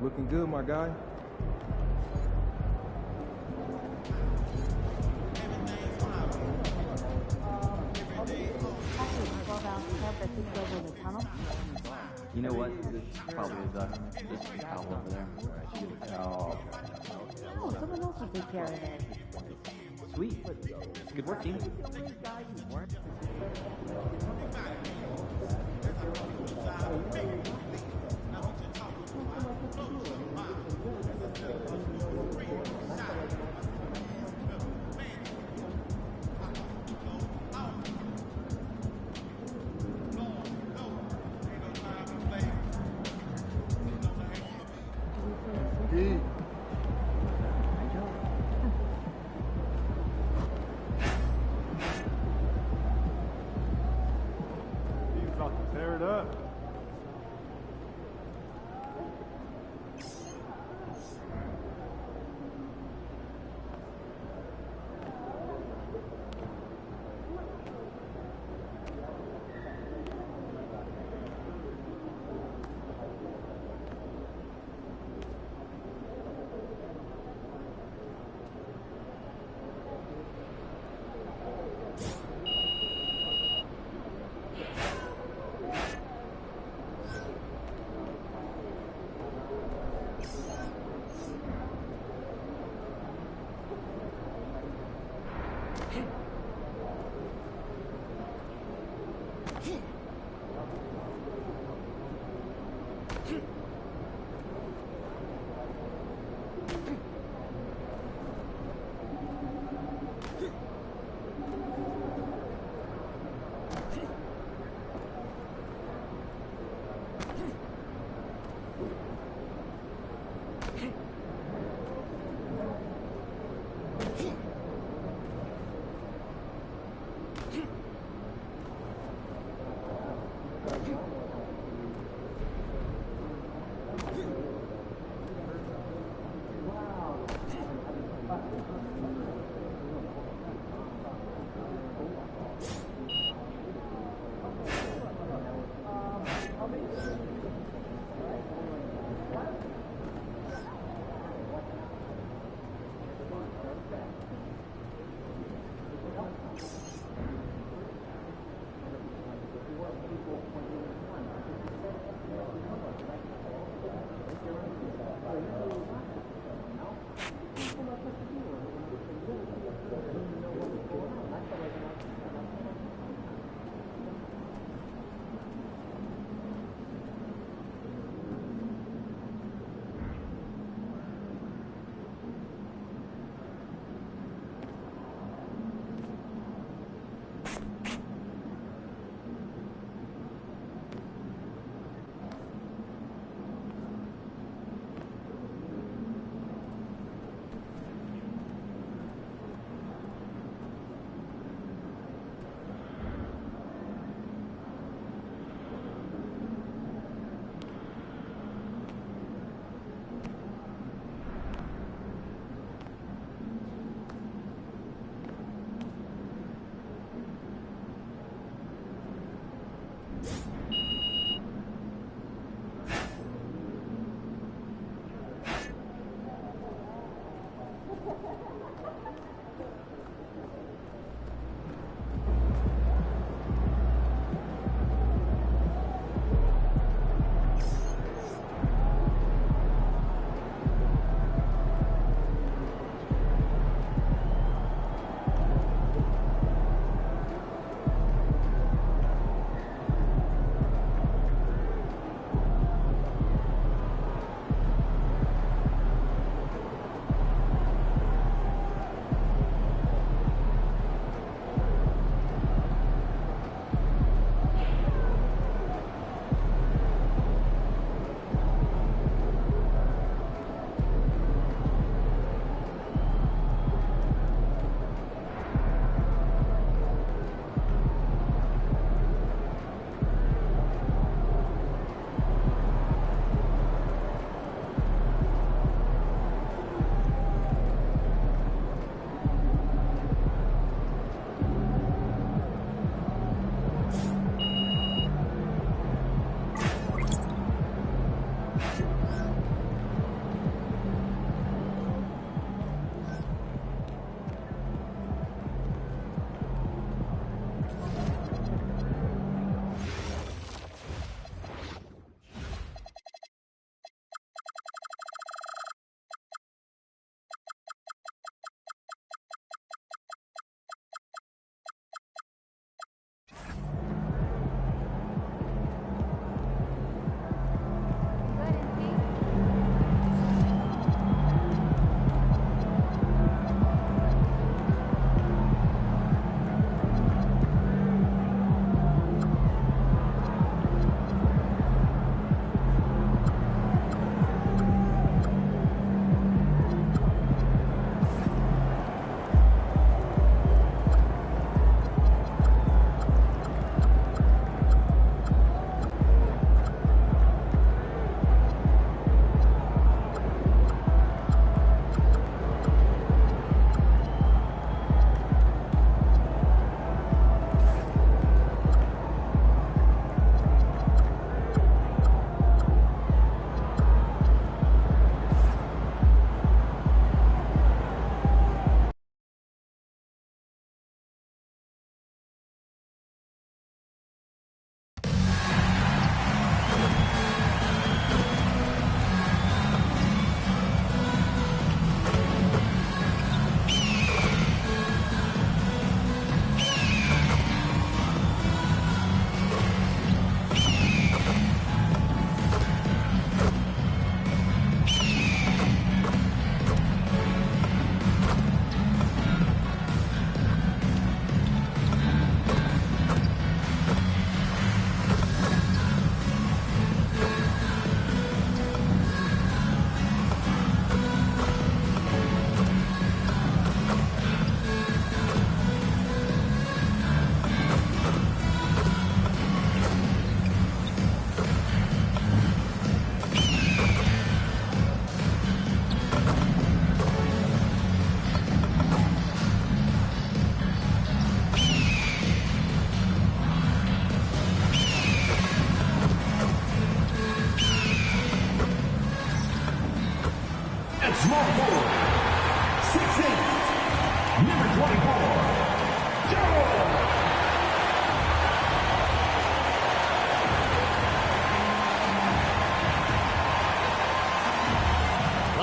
Looking good, my guy. You know what? It's probably the towel over there. Oh, someone else will take care of it. Sweet. Good work, team. Tear it up.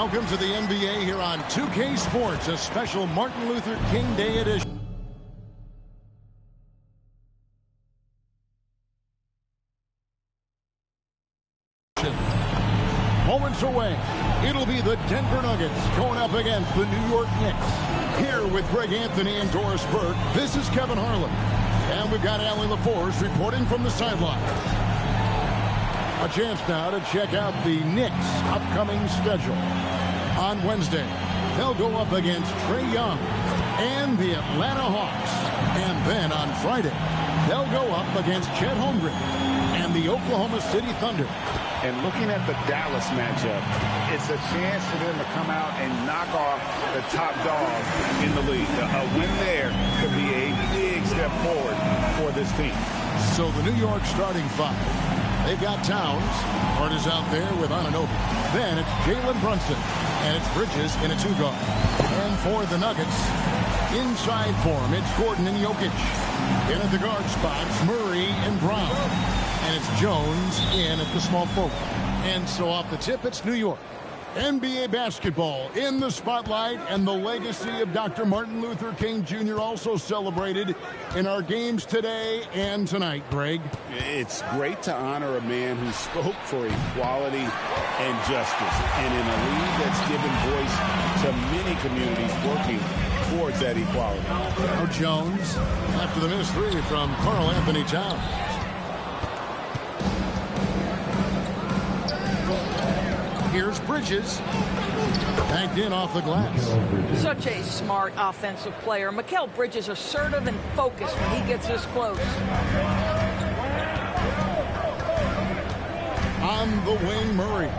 Welcome to the NBA here on 2K Sports, a special Martin Luther King Day edition. Moments away, it'll be the Denver Nuggets going up against the New York Knicks. Here with Greg Anthony and Doris Burke, this is Kevin Harlan. And we've got Allie LaForce reporting from the sideline. A chance now to check out the Knicks' upcoming schedule. On Wednesday, they'll go up against Trae Young and the Atlanta Hawks. And then on Friday, they'll go up against Chet Holmgren and the Oklahoma City Thunder. And looking at the Dallas matchup, it's a chance for them to come out and knock off the top dog in the league. A win there could be a big step forward for this team. So the New York starting five. They've got Towns. Hart is out there with Anunoby. Then it's Jalen Brunson. And it's Bridges in a two-guard. And for the Nuggets, inside form, it's Gordon and Jokic. In at the guard spots, Murray and Brown. And it's Jones in at the small forward. And so off the tip, it's New York. NBA basketball in the spotlight, and the legacy of Dr. Martin Luther King Jr. also celebrated in our games today and tonight, Greg. It's great to honor a man who spoke for equality and justice, and in a league that's given voice to many communities working towards that equality. Now Jones after the missed three from Karl Anthony Towns. Here's Bridges. Backed in off the glass. Such a smart offensive player. Mikal Bridges assertive and focused when he gets this close. On the wing, Murray.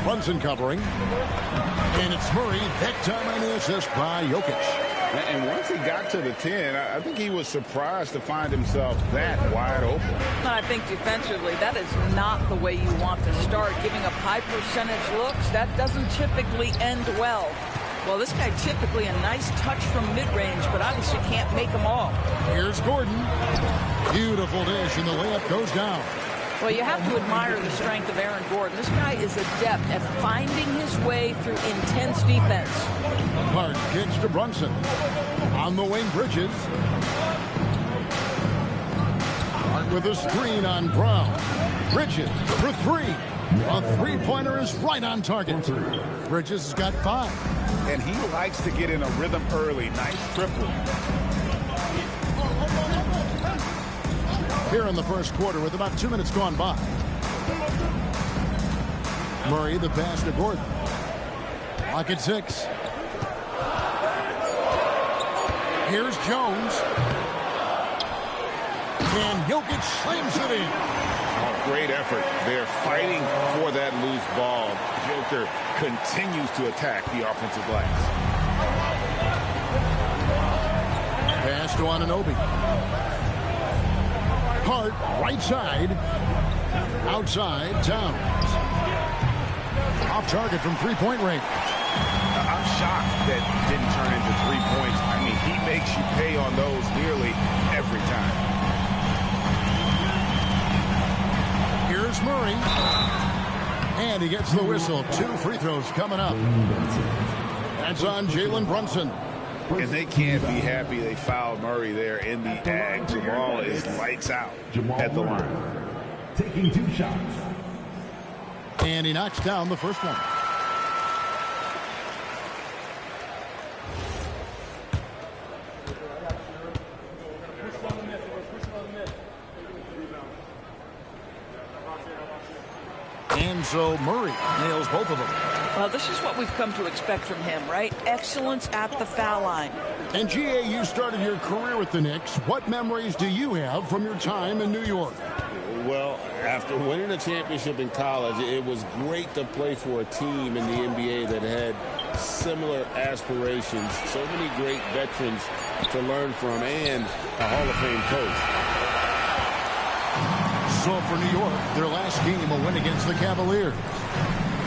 Brunson covering. And it's Murray. That time on the assist by Jokic. And once he got to the 10, I think he was surprised to find himself that wide open. I think defensively, that is not the way you want to start. Giving up high percentage looks, that doesn't typically end well. Well, this guy typically a nice touch from mid-range, but obviously can't make them all. Here's Gordon. Beautiful dish, and the layup goes down. Well, you have to admire the strength of Aaron Gordon. This guy is adept at finding his way through intense defense. Hart kicks to Brunson. On the wing, Bridges. Hart with a screen on Brown. Bridges for three. A three-pointer is right on target. Bridges has got 5. And he likes to get in a rhythm early. Nice triple. Here in the first quarter with about 2 minutes gone by. Murray, the pass to Gordon. Clock at 6. Here's Jones. And Jokic slams it in. Oh, great effort. They're fighting for that loose ball. Joker continues to attack the offensive glass. Pass to Anunoby. Hart, right side. Outside, Towns. Off target from three-point range. I'm shocked that didn't turn into 3 points. I mean, he makes you pay on those nearly every time. Here's Murray. And he gets the whistle. 2 free throws coming up. That's on Jalen Brunson. And they can't be happy they fouled Murray there in the ag. Jamal is lights out at the line. Taking 2 shots. And he knocks down the first one. And so Murray nails both of them. Well, this is what we've come to expect from him, right? Excellence at the foul line. And G.A., you started your career with the Knicks. What memories do you have from your time in New York? Well, after winning a championship in college, it was great to play for a team in the NBA that had similar aspirations. So many great veterans to learn from and a Hall of Fame coach. So for New York, their last game, a win against the Cavaliers.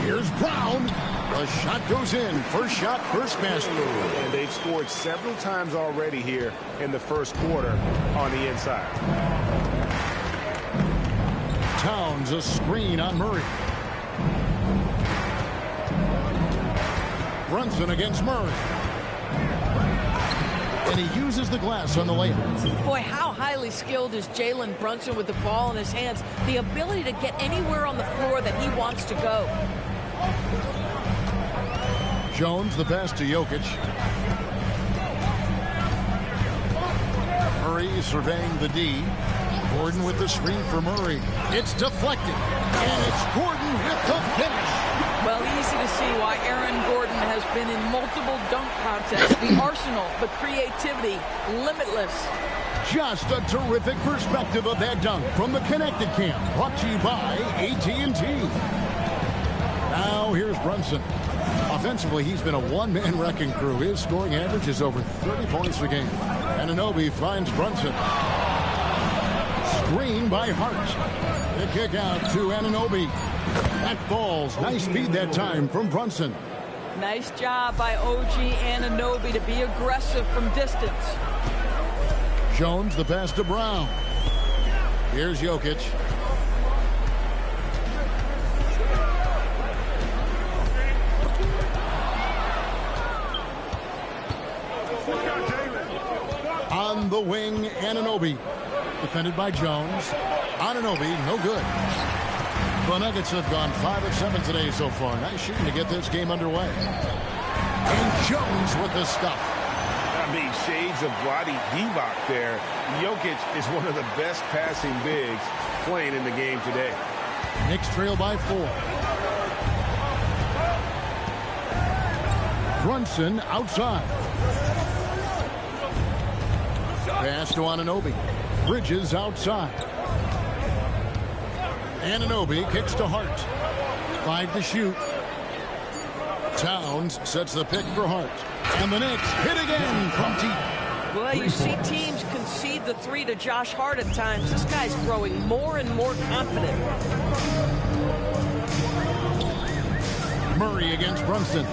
Here's Brown. The shot goes in. First shot, first basket. And they've scored several times already here in the first quarter on the inside. Towns, a screen on Murray. Brunson against Murray. And he uses the glass on the layup. Boy, how highly skilled is Jalen Brunson with the ball in his hands. The ability to get anywhere on the floor that he wants to go. Jones, the pass to Jokic. Murray surveying the D. Gordon with the screen for Murray. It's deflected. And it's Gordon with the finish. Well, easy to see why Aaron Gordon has been in multiple dunk contests. The arsenal, the creativity, limitless. Just a terrific perspective of that dunk from the Connected Camp. Brought to you by AT&T. Now here's Brunson. Offensively, he's been a one-man wrecking crew. His scoring average is over 30 points a game. Anunoby finds Brunson. Screen by Hart. The kick out to Anunoby. That falls. Nice speed that time from Brunson. Nice job by OG Anunoby to be aggressive from distance. Jones, the pass to Brown. Here's Jokic. On the wing, Anunoby. Defended by Jones. Anunoby, no good. The Nuggets have gone 5 of 7 today so far. Nice shooting to get this game underway. And Jones with the stuff. I mean, shades of Vlade Divac there. Jokic is one of the best passing bigs playing in the game today. Knicks trail by 4. Brunson outside. Pass to Anunoby. Bridges outside. Anunoby kicks to Hart. 5 to shoot. Towns sets the pick for Hart. And the Knicks hit again from deep. Well, you see teams concede the 3 to Josh Hart at times. This guy's growing more and more confident. Murray against Brunson.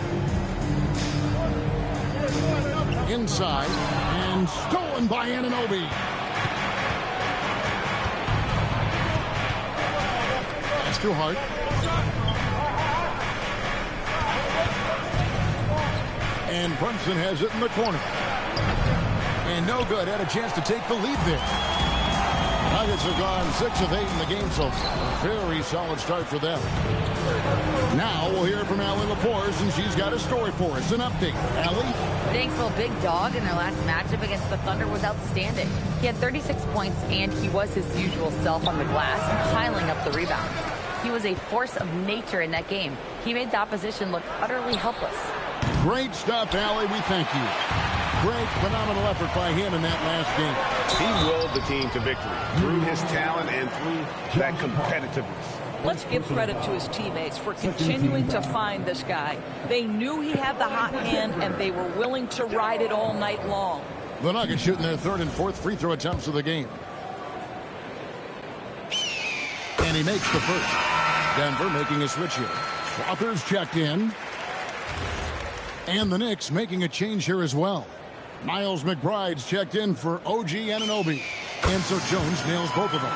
Inside and stolen by Anunoby. Pass to Hart. And Brunson has it in the corner. And no good. Had a chance to take the lead there. Nuggets have gone 6 of 8 in the game so far. Very solid start for them. Now we'll hear from Allie LaForce, and she's got a story for us. An update. Allie? Thanks, well, Big Dog in their last matchup against the Thunder was outstanding. He had 36 points, and he was his usual self on the glass, piling up the rebounds. He was a force of nature in that game. He made the opposition look utterly helpless. Great stuff, Allie. We thank you. Great, phenomenal effort by him in that last game. He willed the team to victory through his talent and through that competitiveness. Let's give credit to his teammates for continuing to find this guy. They knew he had the hot hand, and they were willing to ride it all night long. The Nuggets shooting their 3rd and 4th free throw attempts of the game. And he makes the first. Denver making a switch here. Walker's checked in. And the Knicks making a change here as well. Miles McBride's checked in for OG Anunoby. And so Jones nails both of them.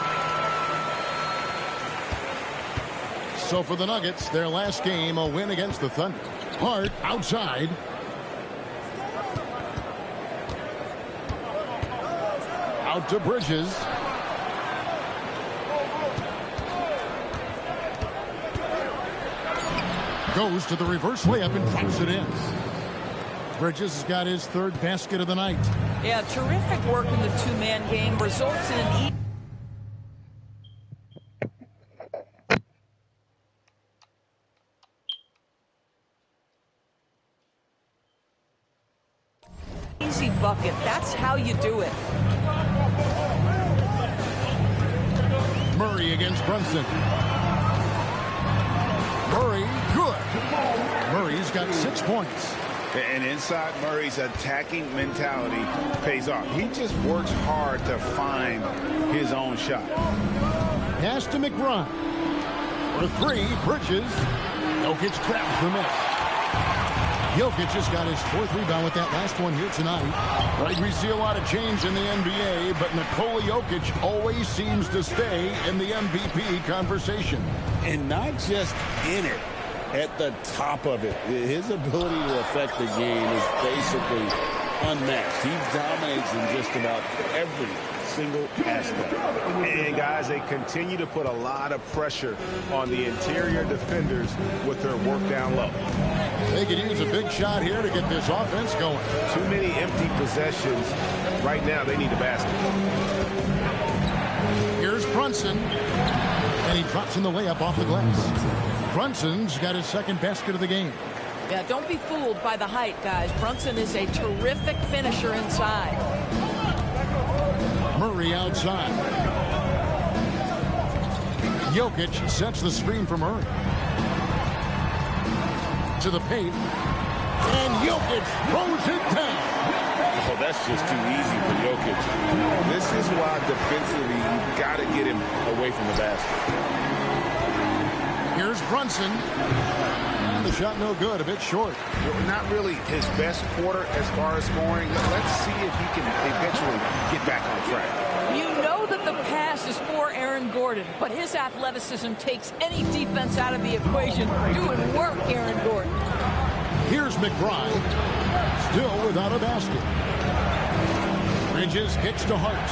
So for the Nuggets, their last game, a win against the Thunder. Hart outside. Out to Bridges. Goes to the reverse layup and drops it in. Bridges has got his 3rd basket of the night. Yeah, terrific work in the 2-man game. Results in an easy bucket. That's how you do it. Murray against Brunson. Murray, good. Murray's got 6 points. And inside Murray's attacking mentality pays off. He just works hard to find his own shot. Pass to McBride. For 3, Bridges. Jokic grabs the miss. Jokic just got his 4th rebound with that last one here tonight. Right, we see a lot of change in the NBA, but Nikola Jokic always seems to stay in the MVP conversation. And not just in it. at the top of it. His ability to affect the game is basically unmatched. He dominates in just about every single aspect. And guys, they continue to put a lot of pressure on the interior defenders with their work down low. They could use a big shot here to get this offense going. Too many empty possessions. Right now, they need a basket. Here's Brunson. And he drops in the layup off the glass. Brunson's got his second basket of the game. Yeah, don't be fooled by the height, guys. Brunson is a terrific finisher inside. Murray outside. Jokic sets the screen for Murray. To the paint. And Jokic throws it down. Oh, that's just too easy for Jokic. This is why defensively you've got to get him away from the basket. Here's Brunson. And the shot no good, a bit short. Well, not really his best quarter as far as scoring. Let's see if he can eventually get back on track. You know that the pass is for Aaron Gordon, but his athleticism takes any defense out of the equation. Do it work, Aaron Gordon. Here's McBride. Still without a basket. Bridges kicks to Hart.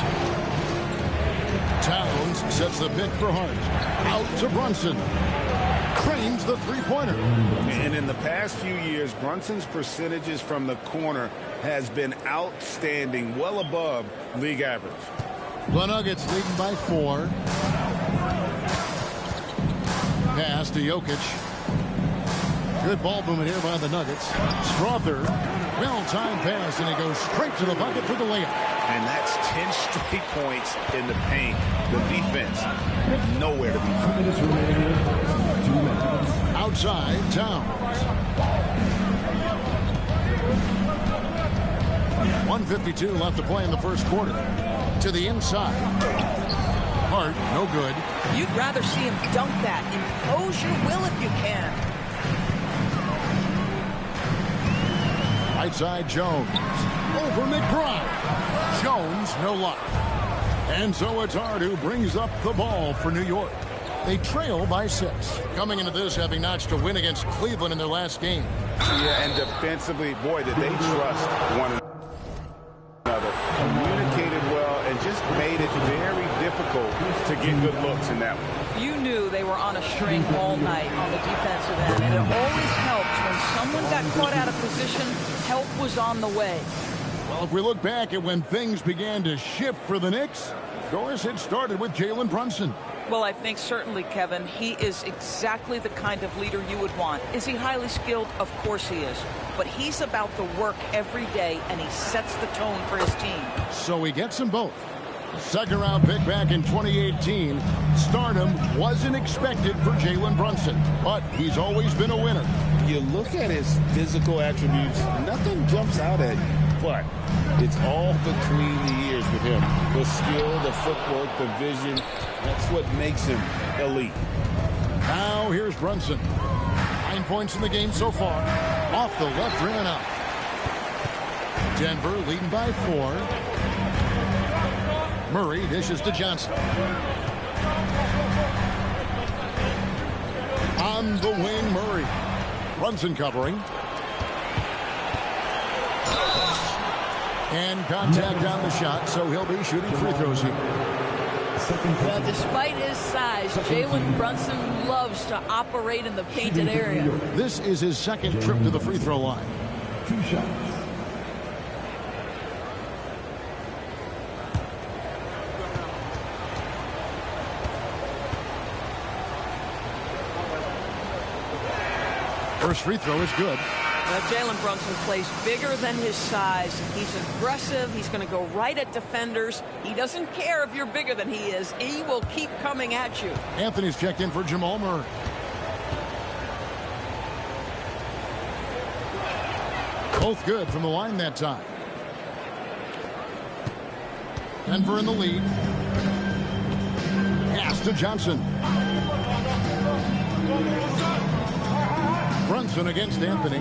Towns sets the pick for Hart. Out to Brunson. Cranes the three-pointer. And in the past few years, Brunson's percentages from the corner has been outstanding, well above league average. The Nuggets leading by 4. Pass to Jokic. Good ball movement here by the Nuggets. Strother, well-timed pass, and he goes straight to the bucket for the layup. And that's 10 straight points in the paint. The defense, nowhere to be found. Outside, Towns. 1:52 left to play in the first quarter. To the inside. Hart, no good. You'd rather see him dunk that. Impose your will if you can. Right side, Jones. Over McBride. Jones, no luck. And so it's Hart who brings up the ball for New York. They trail by 6. Coming into this, having notched a win against Cleveland in their last game. Yeah, and defensively, boy, did they trust one another. Communicated well and just made it very difficult to get good looks in that one. You knew they were on a string all night on the defensive end, and it always helps when someone got caught out of position, help was on the way. Well, if we look back at when things began to shift for the Knicks, of course, it started with Jalen Brunson. Well, I think certainly, Kevin, he is exactly the kind of leader you would want. Is he highly skilled? Of course he is. But he's about the work every day, and he sets the tone for his team. So he gets them both. Second round pick back in 2018. Stardom wasn't expected for Jalen Brunson, but he's always been a winner. You look at his physical attributes, nothing jumps out at you. But it's all between the ears with him. The skill, the footwork, the vision, that's what makes him elite. Now here's Brunson. 9 points in the game so far. Off the left rim and out. Denver leading by 4. Murray dishes to Johnson. On the wing, Murray. Brunson covering. And contact on the shot, so he'll be shooting free throws here. Well, despite his size, Jalen Brunson loves to operate in the painted area. This is his second trip to the free throw line. 2 shots. First free throw is good. Now, Jalen Brunson plays bigger than his size. He's aggressive. He's going to go right at defenders. He doesn't care if you're bigger than he is. He will keep coming at you. Anthony's checked in for Jamal Murray. Both good from the line that time. Denver in the lead. Pass to Johnson. Brunson against Anthony.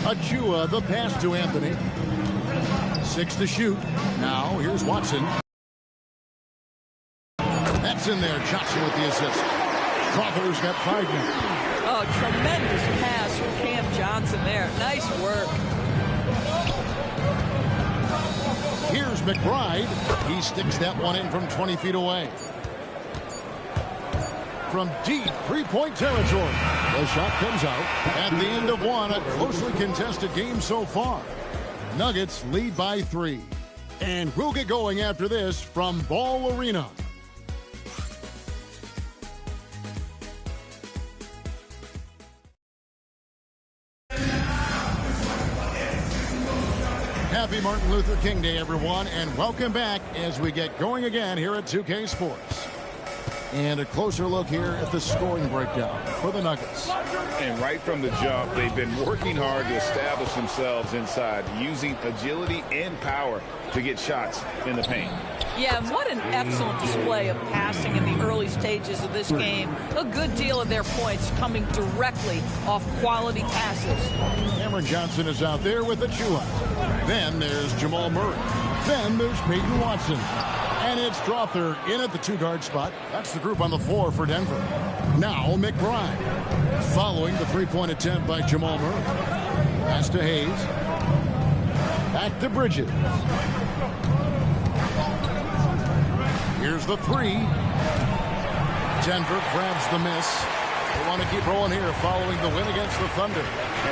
Achua, the pass to Anthony. 6 to shoot. Now here's Watson. That's in there. Johnson with the assist. Crawford's got 5 now. Oh, tremendous pass from Cam Johnson there. Nice work. Here's McBride. He sticks that one in from 20 feet away. From deep three-point territory. The shot comes out at the end of one. A closely contested game so far. Nuggets lead by 3. And we'll get going after this from Ball Arena. Happy Martin Luther King Day, everyone, and welcome back as we get going again here at 2K Sports. And a closer look here at the scoring breakdown for the Nuggets. And right from the jump, they've been working hard to establish themselves inside, using agility and power to get shots in the paint. Yeah, what an excellent display of passing in the early stages of this game. A good deal of their points coming directly off quality passes. Cameron Johnson is out there with Achua. Then there's Jamal Murray. Then there's Peyton Watson. And it's Strawther in at the 2-guard spot. That's the group on the floor for Denver. Now McBride. Following the three-point attempt by Jamal Murray. Pass to Hayes. Back to Bridges. Here's the 3. Denver grabs the miss. They want to keep rolling here following the win against the Thunder.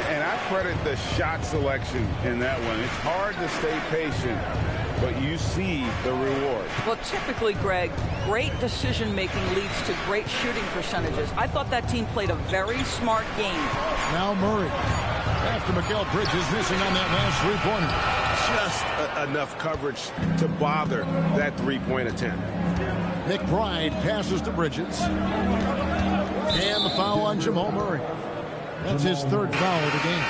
And I credit the shot selection in that one. It's hard to stay patient, but you see the reward. Well, typically, Greg, great decision-making leads to great shooting percentages. I thought that team played a very smart game. Now Murray. After Mikal Bridges missing on that last three-pointer. Just enough coverage to bother that three-point attempt. McBride passes to Bridges. And the foul on Jamal Murray. That's his 3rd foul of the game.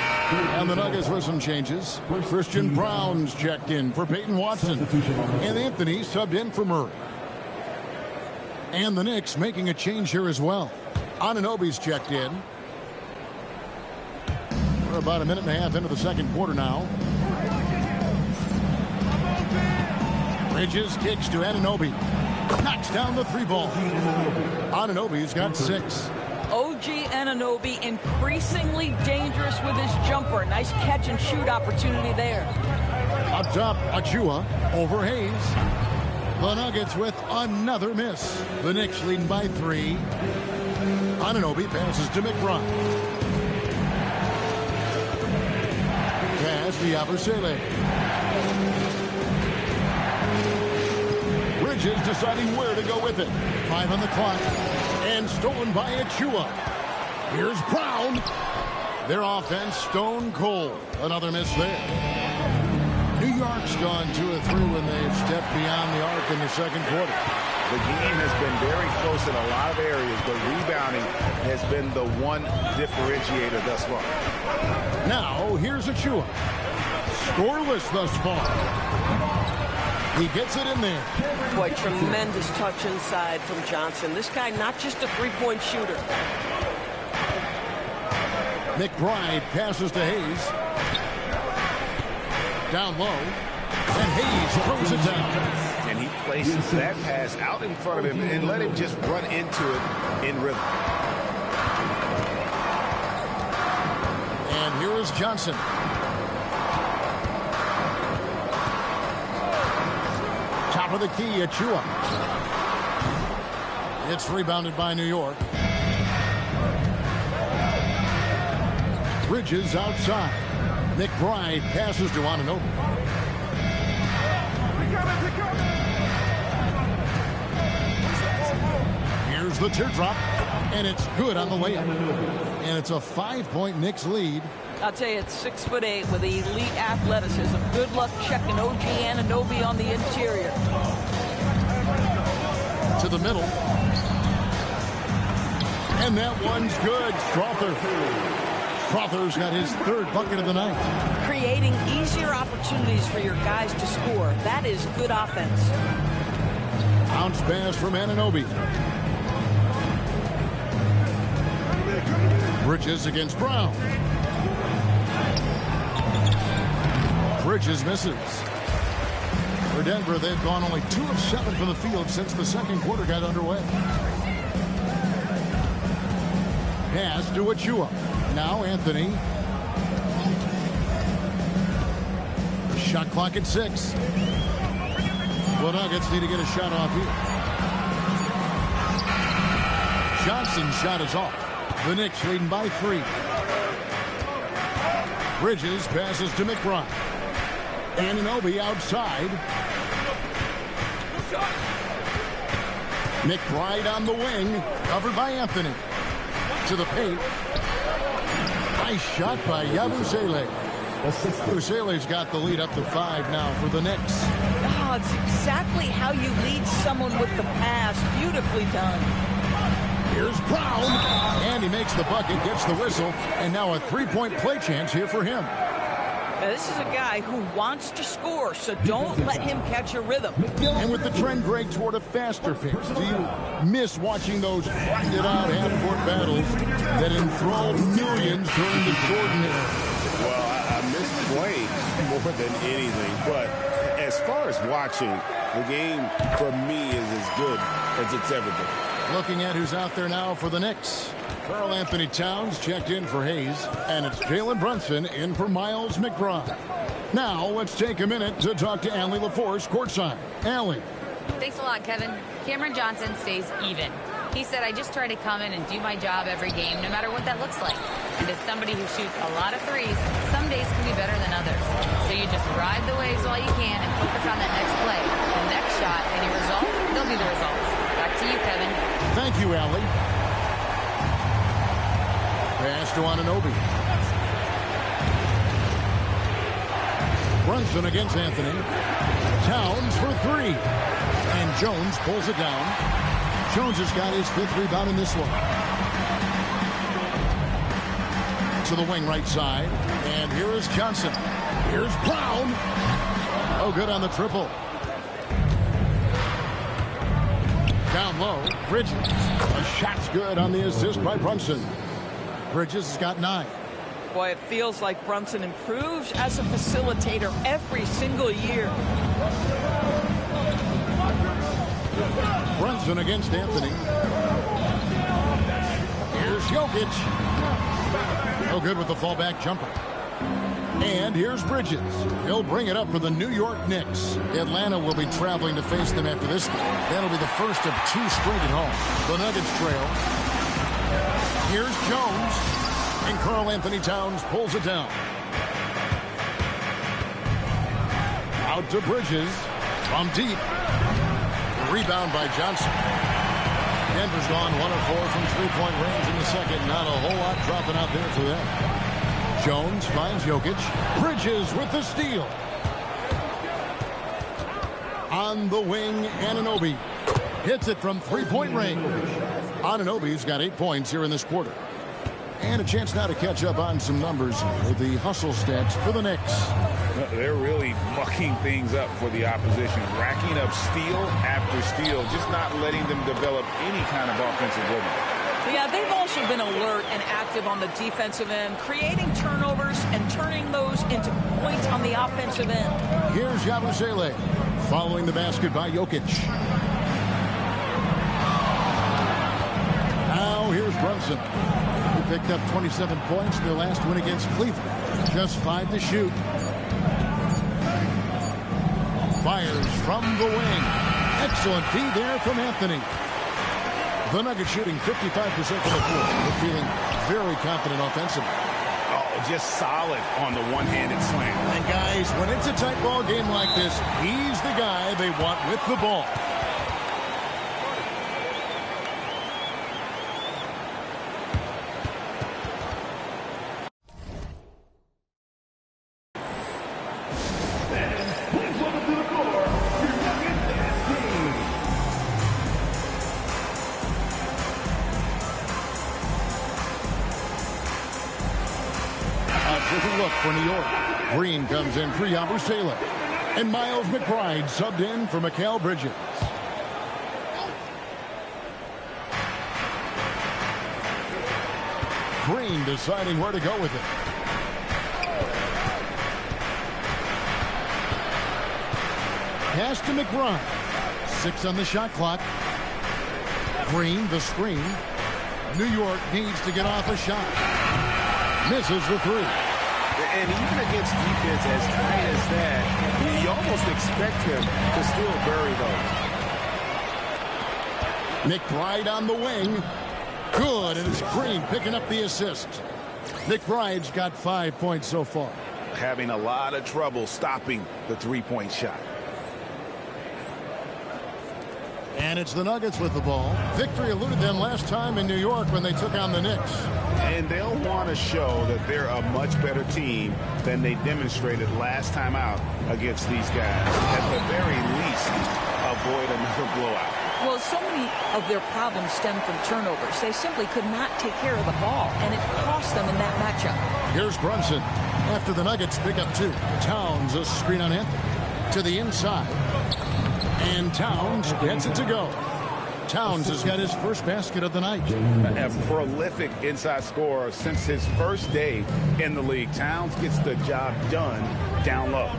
And the Nuggets with some changes. Christian Brown's checked in for Peyton Watson. And Anthony subbed in for Murray. And the Knicks making a change here as well. Anunoby's checked in. We're about a minute and a half into the second quarter now. Bridges kicks to Anunoby. Knocks down the 3-ball. Anunoby's got 6. OG Anunoby increasingly dangerous with his jumper. Nice catch and shoot opportunity there. Up top, Achua over Hayes. The Nuggets with another miss. The Knicks leading by 3. Anunoby passes to McBride. Pass to Yabusele. Bridges deciding where to go with it. 5 on the clock. And stolen by Achua. Here's Brown. Their offense stone cold. Another miss there. New York's gone 2 of 3 when they've stepped beyond the arc in the second quarter. The game has been very close in a lot of areas, but rebounding has been the one differentiator thus far. Now, here's Achua. Scoreless thus far. He gets it in there. Boy, tremendous touch inside from Johnson. This guy, not just a three-point shooter. McBride passes to Hayes. Down low. And Hayes throws it down. And he places that pass out in front of him and let him just run into it in rhythm. And here is Johnson. Top of the key, Achua. It's rebounded by New York. Bridges outside. McBride passes to Anunoby. Here's the teardrop, and it's good on the layup. And it's a 5-point Knicks lead. I'll tell you, it's 6'8" with elite athleticism. Good luck checking OG Anunoby on the interior. To the middle. And that one's good. Strawther's got his 3rd bucket of the night. Creating easier opportunities for your guys to score. That is good offense. Bounce pass from Anunoby. Bridges against Brown. Bridges misses. For Denver, they've gone only 2 of 7 from the field since the second quarter got underway. Pass to Achua. Now Anthony. Shot clock at 6. The Nuggets need to get a shot off here. Johnson's shot is off. The Knicks leading by 3. Bridges passes to McBride. Anunoby outside. McBride on the wing. Covered by Anthony. To the paint. Nice shot by Yabusele. Yabusele's got the lead up to 5 now for the Knicks. Oh, it's exactly how you lead someone with the pass. Beautifully done. Here's Brown. And he makes the bucket, gets the whistle, and now a 3-point play chance here for him. Now, this is a guy who wants to score, so don't let him catch a rhythm. And with the trend, Greg, toward a faster pace, do you miss watching those grinded-out half-court battles that enthralled millions during the Jordan era? Well, I miss playing more than anything, but as far as watching, the game for me is as good as it's ever been. Looking at who's out there now for the Knicks. Karl Anthony Towns checked in for Hayes, and it's Jalen Brunson in for Miles McBride. Now let's take a minute to talk to Allie LaForce courtside. Allie. Thanks a lot, Kevin. Cameron Johnson stays even. He said, I just try to come in and do my job every game, no matter what that looks like. And as somebody who shoots a lot of threes, some days can be better than others. So you just ride the waves while you can and focus on that next play. The next shot, any results, they'll be the results. Back to you, Kevin. Thank you, Allie. Pass to Anunoby. Brunson against Anthony. Towns for 3. And Jones pulls it down. Jones has got his 5th rebound in this one. To the wing right side. And here is Johnson. Here's Brown. Oh, good on the triple. Down low, Bridges. A shot's good on the assist by Brunson. Bridges has got 9. Boy, it feels like Brunson improves as a facilitator every single year. Brunson against Anthony. Here's Jokic. No good with the fallback jumper. And here's Bridges. He'll bring it up for the New York Knicks. Atlanta will be traveling to face them after this game. That'll be the first of 2 straight at home. The Nuggets trail. Here's Jones. And Karl Anthony Towns pulls it down. Out to Bridges. From deep. Rebound by Johnson. Denver's gone 1 of 4 from 3-point range in the second. Not a whole lot dropping out there for them. Jones finds Jokic. Bridges with the steal. On the wing, Anunoby hits it from 3-point range. Anunoby's got 8 points here in this quarter. And a chance now to catch up on some numbers here. The hustle stats for the Knicks. They're really mucking things up for the opposition, racking up steal after steal, just not letting them develop any kind of offensive rhythm. Yeah, they've also been alert and active on the defensive end, creating turnovers and turning those into points on the offensive end. Here's Yabusele following the basket by Jokic. Now here's Brunson. He picked up 27 points in their last win against Cleveland. Just 5 to shoot. Fires from the wing. Excellent D there from Anthony. The Nuggets shooting 55% from the floor. They're feeling very confident offensively. Oh, just solid on the one-handed slam. And guys, when it's a tight ball game like this, he's the guy they want with the ball. Look for New York. Green comes in for Yabusele. And Miles McBride subbed in for Mikal Bridges. Green deciding where to go with it. Pass to McBride. 6 on the shot clock. Green, the screen. New York needs to get off a shot. Misses the three. And even against defense as tight as that, you almost expect him to still bury those. McBride on the wing. Good, and it's Green picking up the assist. McBride's got 5 points so far. Having a lot of trouble stopping the three-point shot. And it's the Nuggets with the ball. Victory eluded them last time in New York when they took on the Knicks. And they'll want to show that they're a much better team than they demonstrated last time out against these guys. At the very least, avoid another blowout. Well, so many of their problems stem from turnovers. They simply could not take care of the ball, and it cost them in that matchup. Here's Brunson. After the Nuggets pick up 2. Towns a screen on Anthony. To the inside. And Towns gets it to go. Towns has got his first basket of the night. A prolific inside scorer since his first day in the league. Towns gets the job done down low.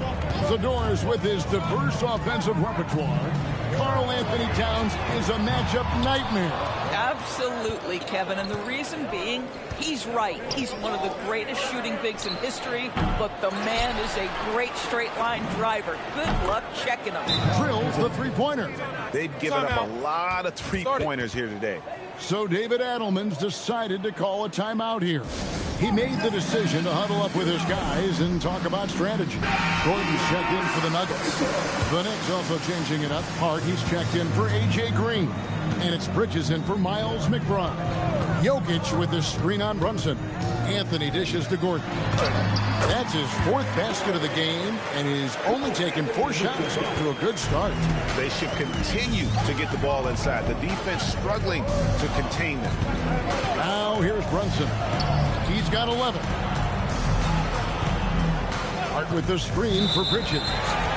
Zador's with his diverse offensive repertoire. Karl Anthony Towns is a matchup nightmare. Absolutely, Kevin. And the reason being, he's right. He's one of the greatest shooting bigs in history, but the man is a great straight-line driver. Good luck checking him. Drills the three-pointer. They've given up a lot of three-pointers here today. So David Adelman's decided to call a timeout here. He made the decision to huddle up with his guys and talk about strategy. Gordon's checked in for the Nuggets. The Knicks also changing it up. He's checked in for A.J. Green. And it's Bridges in for Miles McBride. Jokic with the screen on Brunson. Anthony dishes to Gordon. That's his 4th basket of the game, and he's only taken 4 shots up to a good start. They should continue to get the ball inside. The defense struggling to contain them. Now here's Brunson. He's got 11. Hart with the screen for Bridges.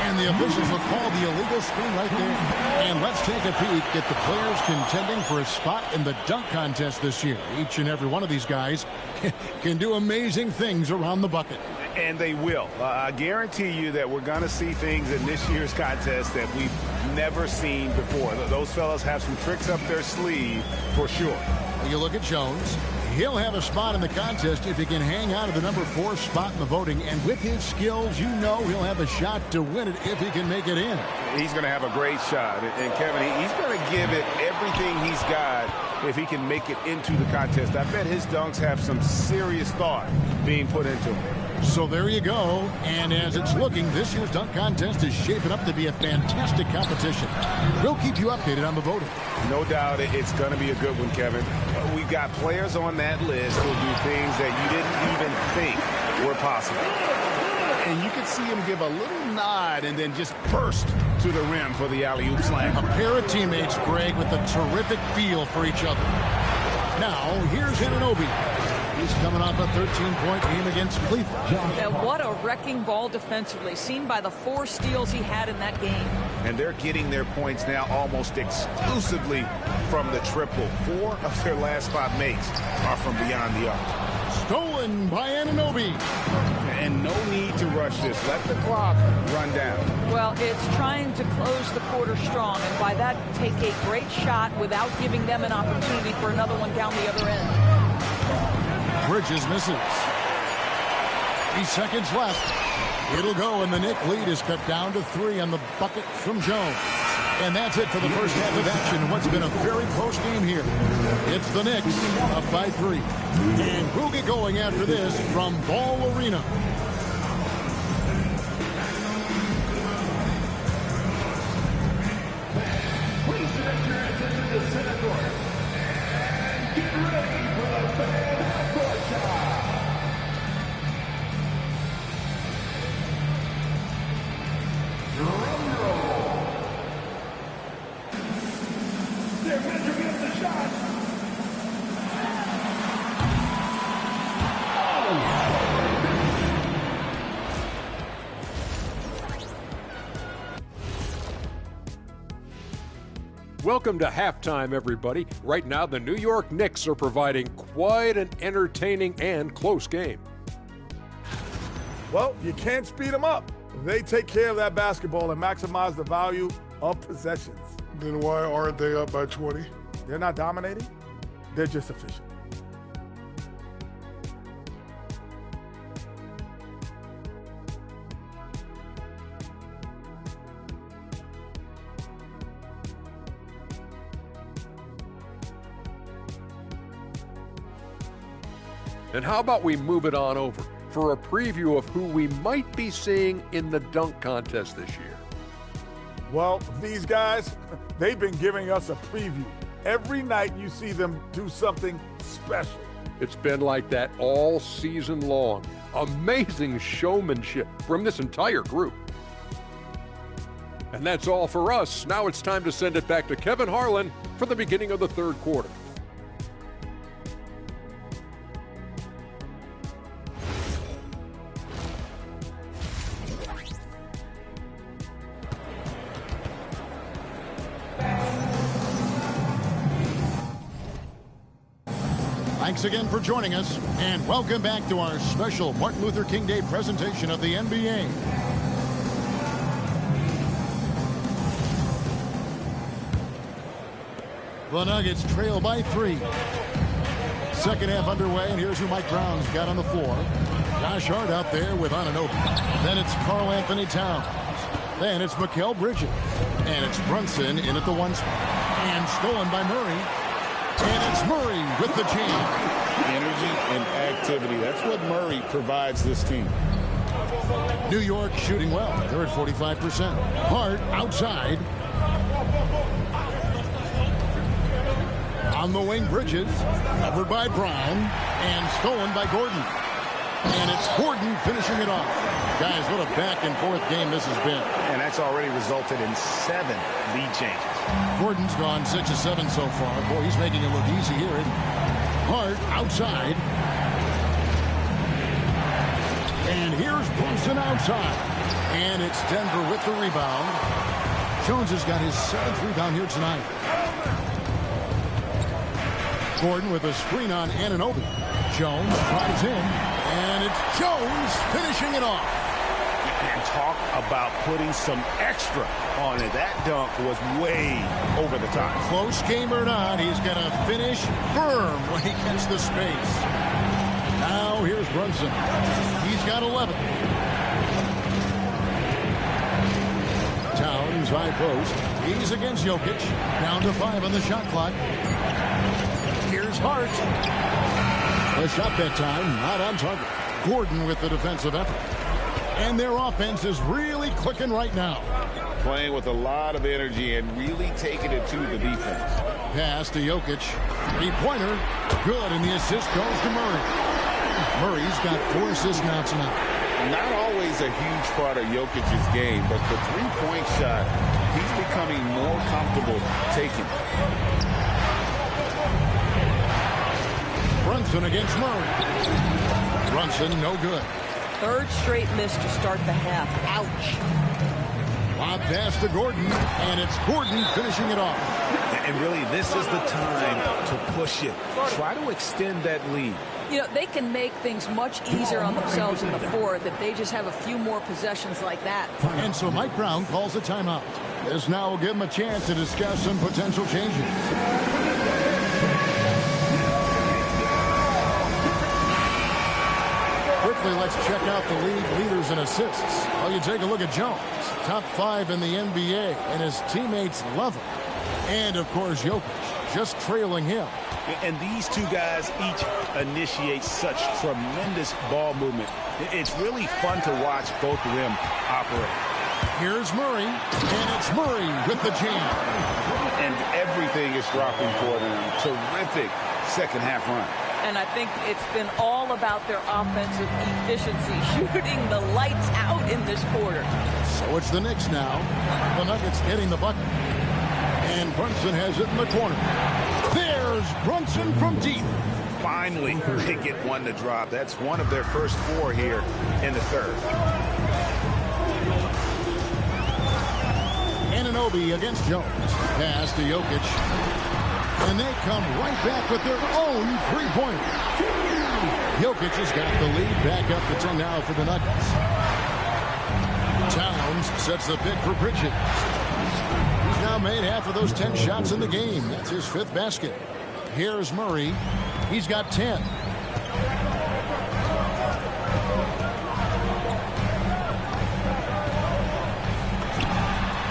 And the officials will call the illegal screen right there. And let's take a peek at the players contending for a spot in the dunk contest this year. Each and every one of these guys can do amazing things around the bucket. And they will. I guarantee you that we're going to see things in this year's contest that we've never seen before. Those fellas have some tricks up their sleeve for sure. You look at Jones. He'll have a spot in the contest if he can hang out of the number 4 spot in the voting. And with his skills, you know he'll have a shot to win it if he can make it in. He's going to have a great shot. And Kevin, he's going to give it everything he's got if he can make it into the contest. I bet his dunks have some serious thought being put into them. So there you go. And as it's looking, this year's dunk contest is shaping up to be a fantastic competition. We'll keep you updated on the voting. No doubt it's going to be a good one, Kevin. We've got players on that list who'll do things that you didn't even think were possible. And you can see him give a little nod and then just burst to the rim for the alley-oop slam. A pair of teammates, Greg, with a terrific feel for each other. Now, here's Anunoby. He's coming off a 13-point game against Cleveland. And what a wrecking ball defensively, seen by the 4 steals he had in that game. And they're getting their points now almost exclusively from the triple. 4 of their last 5 makes are from beyond the arc. Stolen by Anunoby. And no need to rush this. Let the clock run down. Well, it's trying to close the quarter strong, and by that, take a great shot without giving them an opportunity for another one down the other end. Bridges misses. 3 seconds left. It'll go, and the Knick lead is cut down to 3 on the bucket from Jones. And that's it for the first half of action in what's been a very close game here. It's the Knicks up by 3. And we'll get going after this from Ball Arena. Please direct your attention to center court. And get ready for the fan push-up. Drum roll. They're measuring up the shot. Welcome to halftime, everybody. Right now, the New York Knicks are providing quite an entertaining and close game. Well, you can't speed them up. They take care of that basketball and maximize the value of possessions. Then why aren't they up by 20? They're not dominating. They're just efficient. And how about we move it on over for a preview of who we might be seeing in the dunk contest this year? Well, these guys, they've been giving us a preview. Every night you see them do something special. It's been like that all season long. Amazing showmanship from this entire group. And that's all for us. Now it's time to send it back to Kevin Harlan for the beginning of the third quarter. Thanks again for joining us, and welcome back to our special Martin Luther King Day presentation of the NBA. The Nuggets trail by 3. Second half underway, and here's who Mike Brown's got on the floor. Josh Hart out there with Anunoby. Then it's Karl Anthony Towns. Then it's Mikal Bridges. And it's Brunson in at the 1 spot. And stolen by Murray. And it's Murray with the jam. Energy and activity. That's what Murray provides this team. New York shooting well. They're at 45%. Hart outside. On the wing, Bridges. Covered by Brown. And stolen by Gordon. And it's Gordon finishing it off. Guys, what a back-and-forth game this has been. And that's already resulted in 7 lead changes. Gordon's gone 6 of 7 so far. Boy, he's making it look easy here. Hart outside. And here's Brunson outside. And it's Denver with the rebound. Jones has got his 7th rebound here tonight. Gordon with a screen on Anunoby. Jones tries in. And it's Jones finishing it off. And talk about putting some extra on it. That dunk was way over the top. Close game or not, he's going to finish firm when he gets the space. Now here's Brunson. He's got 11. Towns high post. He's against Jokic. Down to 5 on the shot clock. Here's Hart. The shot that time, not on target. Gordon with the defensive effort. And their offense is really clicking right now. Playing with a lot of energy and really taking it to the defense. Pass to Jokic. Three-pointer. Good, and the assist goes to Murray. Murray's got 4 assists now tonight. Not always a huge part of Jokic's game, but the three-point shot, he's becoming more comfortable taking. Brunson against Murray. Brunson, no good. 3rd straight miss to start the half. Ouch. Lob pass to Gordon, and it's Gordon finishing it off. And really, this is the time to push it. Try to extend that lead. You know, they can make things much easier on themselves in the 4th if they just have a few more possessions like that. And so Mike Brown calls a timeout. This now will give him a chance to discuss some potential changes. Quickly, let's check out the league leaders in assists. Well, you take a look at Jones, top 5 in the NBA, and his teammates love him. And, of course, Jokic, just trailing him. And these two guys each initiate such tremendous ball movement. It's really fun to watch both of them operate. Here's Murray, and it's Murray with the jam. And everything is dropping for them. Terrific second half run. And I think it's been all about their offensive efficiency, shooting the lights out in this quarter. So it's the Knicks now. The Nuggets getting the bucket. And Brunson has it in the corner. There's Brunson from deep. Finally, they get one to drop. That's one of their first 4 here in the 3rd. Anunoby against Jones. Pass to Jokic. And they come right back with their own three-pointer. Jokic has got the lead back up to 10 now for the Nuggets. Towns sets the pick for Bridges. He's now made half of those 10 shots in the game. That's his 5th basket. Here's Murray. He's got 10.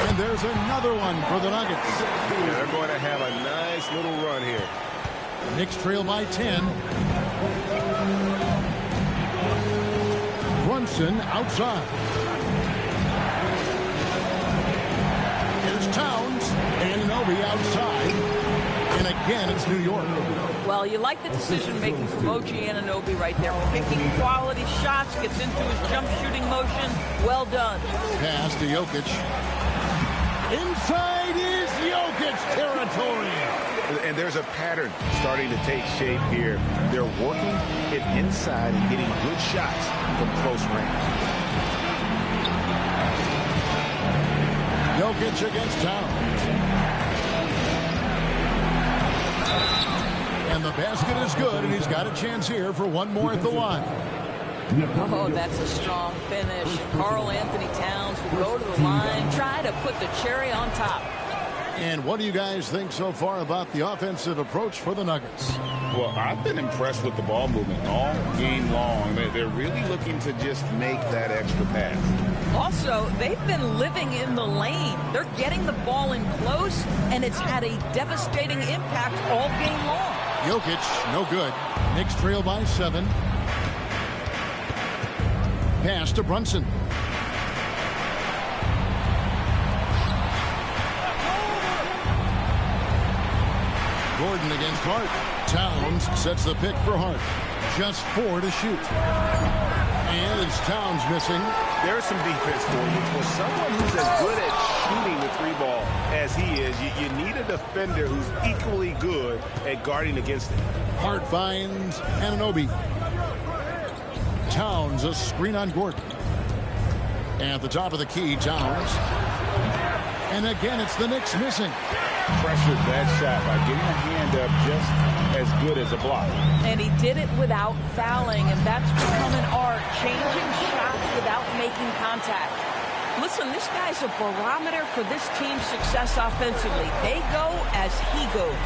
And there's another one for the Nuggets. Yeah, they're going to have a nice little run here. Knicks trail by 10. Brunson outside. Here's Towns. Anunoby outside. And again, it's New York. Well, you like the decision-making from OG Anunoby right there. Picking quality shots, gets into his jump shooting motion. Well done. Pass to Jokic. Inside is Jokic territory. And there's a pattern starting to take shape here. They're working it inside and getting good shots from close range. Jokic against Towns. And the basket is good, and he's got a chance here for one more at the line. Oh, that's a strong finish. Karl Anthony Towns will go to the line, try to put the cherry on top. And what do you guys think so far about the offensive approach for the Nuggets? Well, I've been impressed with the ball movement all game long. They're really looking to just make that extra pass. Also, they've been living in the lane. They're getting the ball in close, and it's had a devastating impact all game long. Jokic, no good. Knicks trail by 7. Pass to Brunson. Gordon against Hart. Towns sets the pick for Hart. Just 4 to shoot. And it's Towns missing. There's some defense for you. For someone who's as good at shooting the 3-ball as he is, you need a defender who's equally good at guarding against it. Hart finds Anunoby. Towns, a screen on Gordon. At the top of the key, Towns. And again, it's the Knicks missing. Pressured that shot by getting a hand up just as good as a block. And he did it without fouling, and that's become an art, changing shots without making contact. Listen, this guy's a barometer for this team's success offensively. They go as he goes.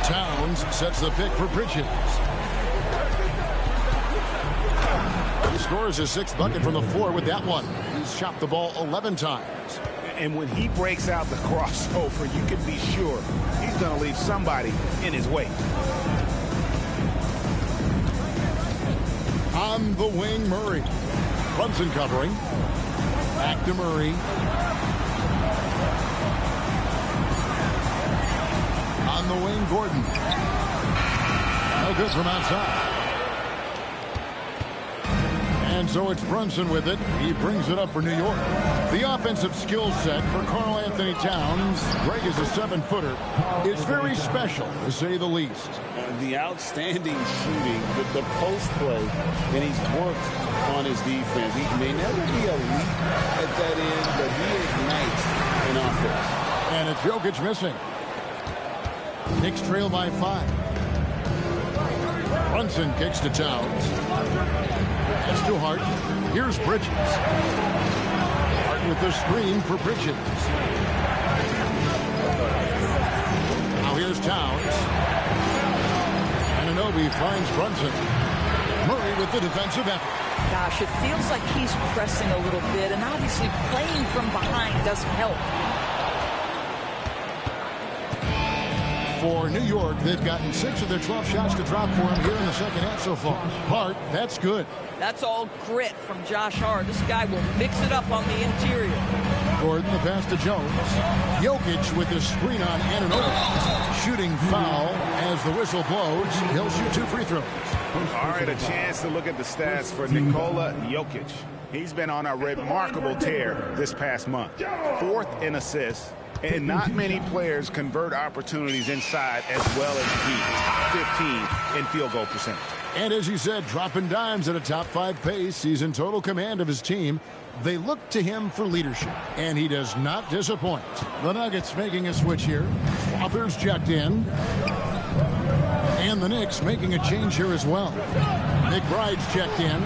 Towns sets the pick for Bridges. He scores his 6th bucket from the floor with that one. He's shot the ball 11 times. And when he breaks out the crossover, you can be sure he's going to leave somebody in his way. On the wing, Murray. Brunson covering. Back to Murray. On the wing, Gordon. No good from outside. And so it's Brunson with it. He brings it up for New York. The offensive skill set for Karl Anthony Towns, Greg is a 7-footer, is very special, to say the least. The outstanding shooting, the post play, and he's worked on his defense. He may never be elite at that end, but he ignites an offense. And it's Jokic missing. Knicks trail by 5. Brunson kicks to Towns. Pass to Hart. Here's Bridges. Hart with the screen for Bridges. Now here's Towns. Anunoby finds Brunson. Murray with the defensive effort. Gosh, it feels like he's pressing a little bit, and obviously playing from behind doesn't help. For New York, they've gotten 6 of their 12 shots to drop for him here in the second half so far. Hart, that's good. That's all grit from Josh Hart. This guy will mix it up on the interior. Gordon, the pass to Jones. Jokic with the screen on Anunoby. Shooting foul as the whistle blows. He'll shoot 2 free throws. All right, a chance to look at the stats for Nikola Jokic. He's been on a remarkable tear this past month. 4th in assists. And not many players convert opportunities inside as well as he. Top 15 in field goal percentage. And as you said, dropping dimes at a top 5 pace. He's in total command of his team. They look to him for leadership, and he does not disappoint. The Nuggets making a switch here. Authors checked in. And the Knicks making a change here as well. McBride's checked in.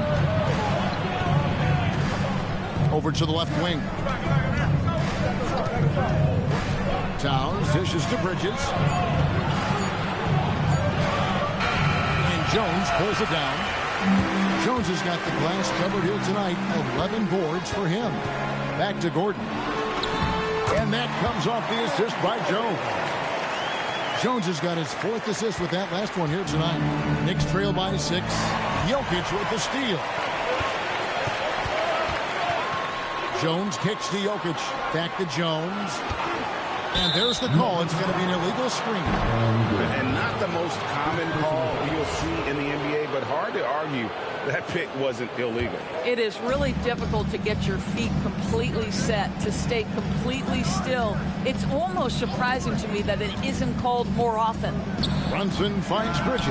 Over to the left wing. Towns dishes to Bridges. Jones pulls it down. Jones has got the glass covered here tonight. 11 boards for him. Back to Gordon. And that comes off the assist by Jones. Jones has got his 4th assist with that last one here tonight. Knicks trail by 6. Jokic with the steal. Jones kicks to Jokic. Back to Jones. And there's the call. It's going to be an illegal screen. And not the most common call you'll see in the NBA, but hard to argue that pick wasn't illegal. It is really difficult to get your feet completely set, to stay completely still. It's almost surprising to me that it isn't called more often. Brunson finds Bridges.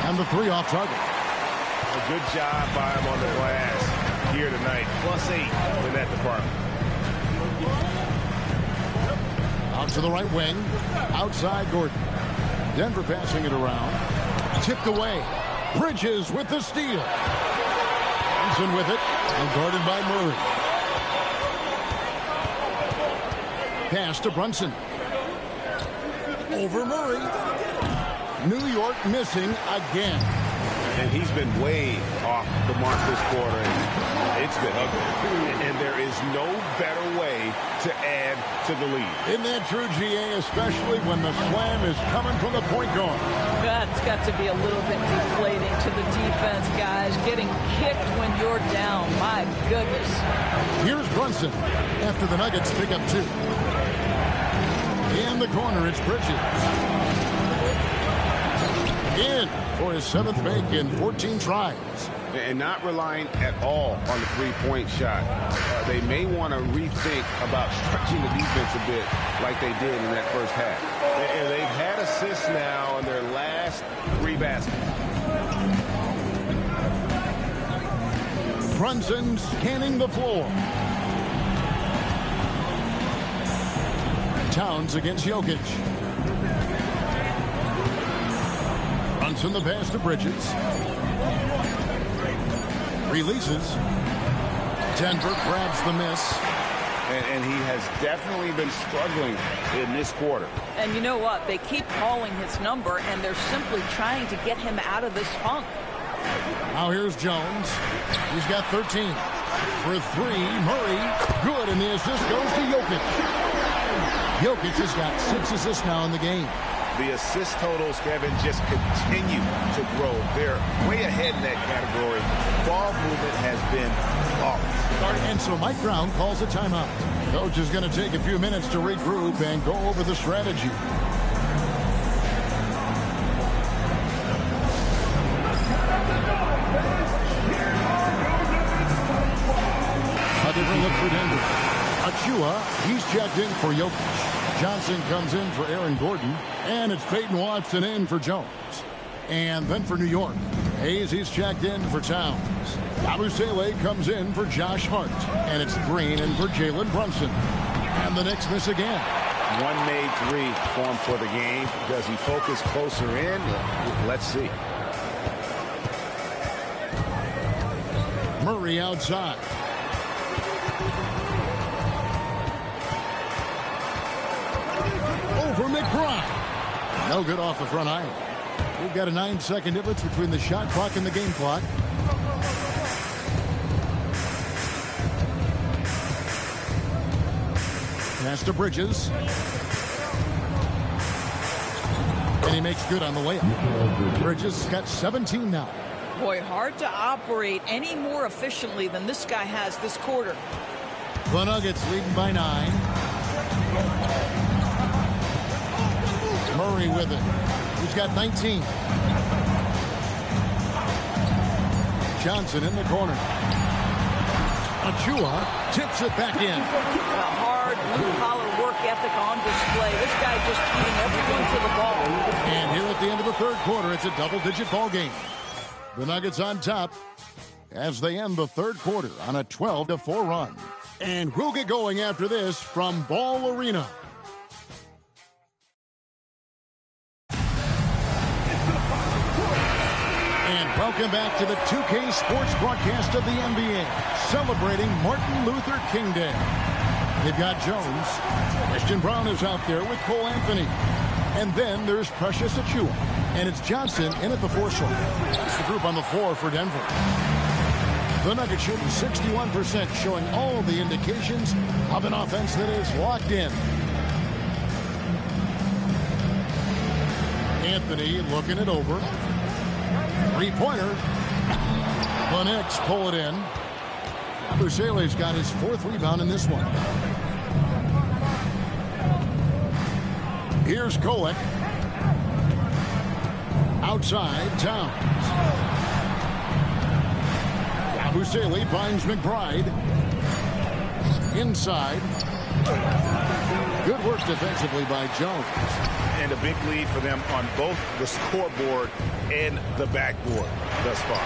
And the 3 off target. A good job by him on the glass here tonight. +8 in that department. Out to the right wing. Outside Gordon. Denver passing it around. Tipped away. Bridges with the steal. Brunson with it. And guarded by Murray. Pass to Brunson. Over Murray. New York missing again. And he's been way off the mark this quarter. It's been ugly. And there is no better way to add to the lead. Isn't that true, GA, especially when the slam is coming from the point guard? That's got to be a little bit deflating to the defense, guys. Getting kicked when you're down. My goodness. Here's Brunson after the Nuggets pick up 2. In the corner, it's Bridges. In for his 7th make in 14 tries. And not relying at all on the three-point shot. They may want to rethink about stretching the defense a bit like they did in that first half. And they've had assists now in their last 3 baskets. Brunson scanning the floor. Towns against Jokic. Brunson the pass to Bridges. Releases. Denver grabs the miss. And he has definitely been struggling in this quarter. And you know what? They keep calling his number, and they're simply trying to get him out of this funk. Now here's Jones. He's got 13. For 3, Murray. Good, and the assist goes to Jokic. Jokic has got 6 assists now in the game. The assist totals, Kevin, just continue to grow. They're way ahead in that category. Ball movement has been flawless. And so Mike Brown calls a timeout. Coach is going to take a few minutes to regroup and go over the strategy. A different look for Denver. Achua, he's checked in for Jokic. Johnson comes in for Aaron Gordon. And it's Peyton Watson in for Jones. And then for New York, Hayes, he's checked in for Towns. Abusele comes in for Josh Hart. And it's Green in for Jalen Brunson. And the Knicks miss again. 1 made 3 formed for the game. Does he focus closer in? Let's see. Murray outside. Over McBride. No good off the front iron. We've got a 9-second difference between the shot clock and the game clock. Pass to Bridges. And he makes good on the layup. Bridges got 17 now. Boy, hard to operate any more efficiently than this guy has this quarter. The Nuggets leading by 9. Murray with it. He's got 19. Johnson in the corner. Achua tips it back in. A hard blue-collar work ethic on display. This guy just beating everyone to the ball. And here at the end of the 3rd quarter, it's a double-digit ball game. The Nuggets on top as they end the 3rd quarter on a 12-4 run. And we'll get going after this from Ball Arena. And welcome back to the 2K Sports broadcast of the NBA, celebrating Martin Luther King Day. They've got Jones. Christian Brown is out there with Cole Anthony. And then there's Precious Achua. And it's Johnson in at the four-shot. That's the group on the floor for Denver. The Nuggets shooting 61%, showing all the indications of an offense that is locked in. Anthony looking it over. Three-pointer. The Knicks pull it in. Busele's got his fourth rebound in this one. Here's Kolek. Outside, Towns. Busele finds McBride. Inside. Good work defensively by Jones. And a big lead for them on both the scoreboard and the backboard thus far.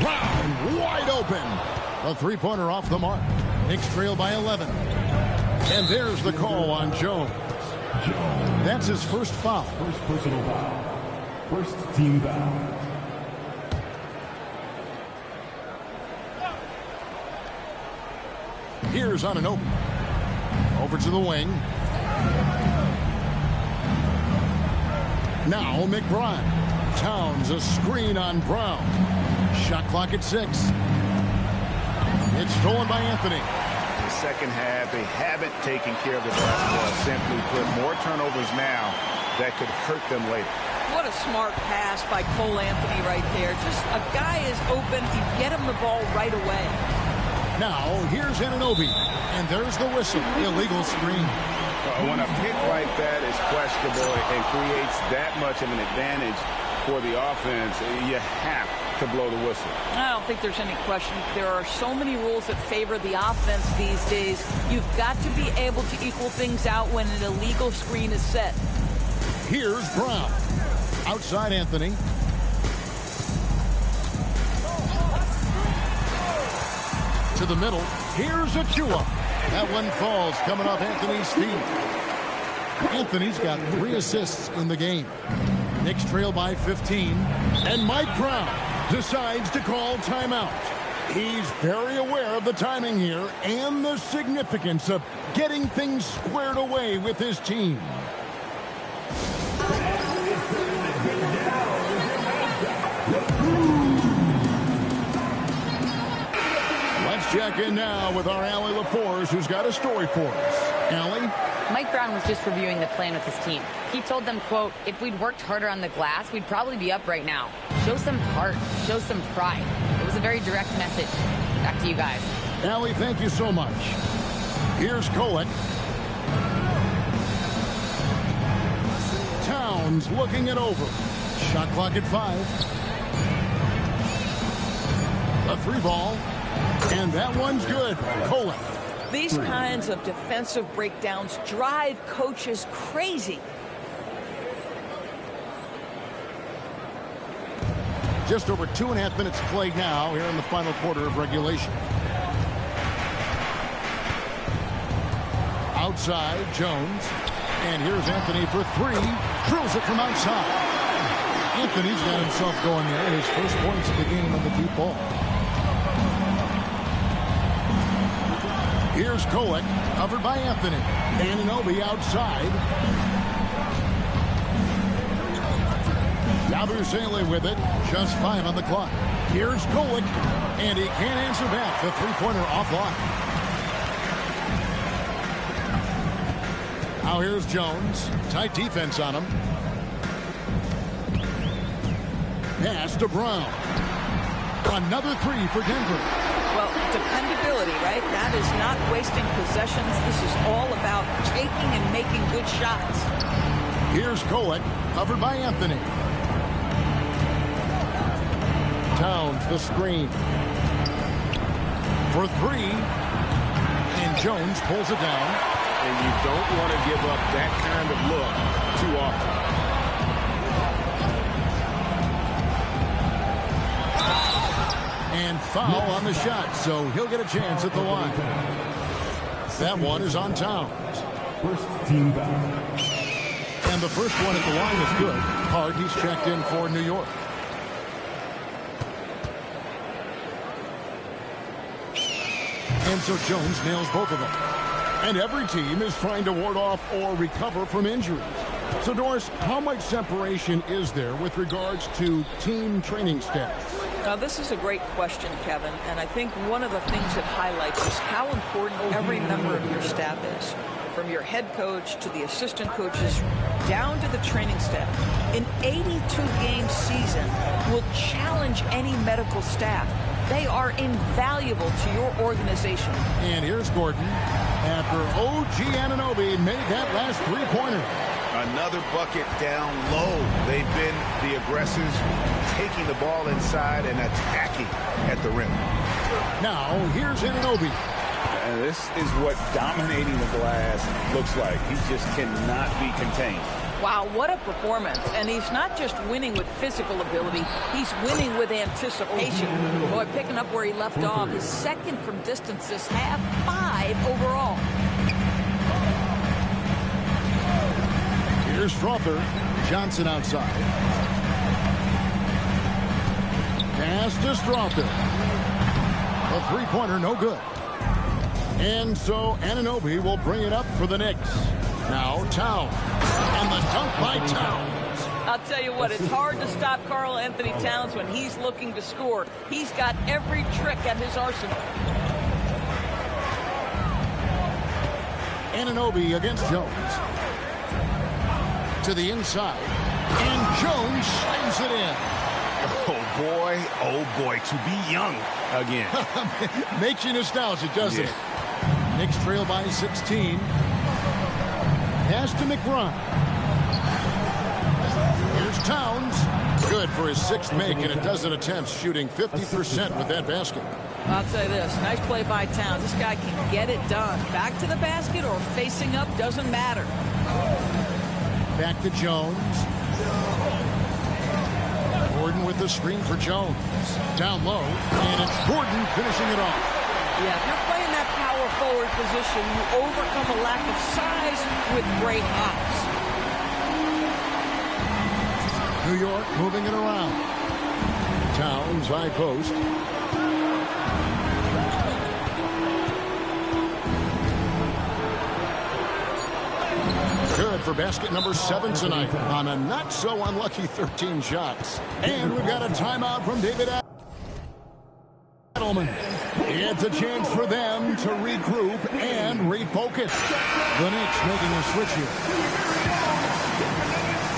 Brown wide open. A three-pointer off the mark. Knicks trail by 11. And there's the call on Jones. That's his first foul. First personal foul. First team foul. Here's Anunoby. Over to the wing. Now McBride. Towns a screen on Brown. Shot clock at 6. It's stolen by Anthony. In the second half, they haven't taken care of the basketball. Simply put, more turnovers now that could hurt them later. What a smart pass by Cole Anthony right there. Just a guy is open. You get him the ball right away. Now, here's Anunoby. And there's the whistle. Illegal screen. When a pick like that is questionable and creates that much of an advantage for the offense, you have to blow the whistle. I don't think there's any question. There are so many rules that favor the offense these days. You've got to be able to equal things out when an illegal screen is set. Here's Brown. Outside Anthony. To the middle. Here's Achua. That one falls coming off Anthony's feet. Anthony's got 3 assists in the game. Knicks trail by 15. And Mike Brown decides to call timeout. He's very aware of the timing here and the significance of getting things squared away with his team. Let's check in now with our Allie LaForce, who's got a story for us. Allie? Mike Brown was just reviewing the plan with his team. He told them, quote, if we'd worked harder on the glass, we'd probably be up right now. Show some heart. Show some pride. It was a very direct message. Back to you guys. Allie, thank you so much. Here's Kolek. Towns looking it over. Shot clock at 5. A 3 ball. And that one's good. Kolek. These kinds of defensive breakdowns drive coaches crazy. Just over 2.5 minutes played now here in the final quarter of regulation. Outside, Jones. And here's Anthony for 3. Drills it from outside. Anthony's got himself going there. His first points of the game on the deep ball. Here's Kolek, covered by Anthony. Anunoby outside. Busele with it. Just 5 on the clock. Here's Kolek, and he can't answer back. The three-pointer offline. Now here's Jones. Tight defense on him. Pass to Brown. Another 3 for Denver. Well, dependability, right? That is not wasting possessions. This is all about taking and making good shots. Here's Kolek, covered by Anthony. Towns, the screen. For 3. And Jones pulls it down. And you don't want to give up that kind of look too often. And foul on the shot, so he'll get a chance at the line. That one is on Towns. First team foul. And the first one at the line is good. Hart, he's checked in for New York. And so Jones nails both of them. And every team is trying to ward off or recover from injuries. So, Doris, how much separation is there with regards to team training staffs? Now, this is a great question, Kevin, and I think one of the things it highlights is how important every member of your staff is, from your head coach to the assistant coaches down to the training staff. An 82-game season will challenge any medical staff. They are invaluable to your organization. And here's Gordon after OG Anunoby made that last three-pointer. Another bucket down low. They've been the aggressors, taking the ball inside and attacking at the rim. Now, here's Anunoby. And this is what dominating the glass looks like. He just cannot be contained. Wow, what a performance. And he's not just winning with physical ability, he's winning with anticipation. Boy, picking up where he left off, his second from distance this half, 5 overall. Here's Strother. Johnson outside. Pass to Strother. A three-pointer, no good. And so Anunoby will bring it up for the Knicks. Now Towns. And the dunk by Towns. I'll tell you what, it's hard to stop Karl Anthony Towns when he's looking to score. He's got every trick at his arsenal. Anunoby against Jones. To the inside. And Jones slams it in. Oh boy, to be young again. Makes you nostalgic, doesn't it? Knicks trail by 16. Pass to McBride. Here's Towns. Good for his sixth make in a dozen attempts, shooting 50% with that basket. I'll tell you this, nice play by Towns. This guy can get it done. Back to the basket or facing up, doesn't matter. Back to Jones. Gordon with the screen for Jones. Down low, and it's Gordon finishing it off. Yeah, if you're playing that power forward position, you overcome a lack of size with great hops. New York moving it around. Towns, high post. Good for basket number 7 tonight on a not-so-unlucky 13 shots. And we've got a timeout from David Adelman. It's a chance for them to regroup and refocus. The Knicks making a switch here.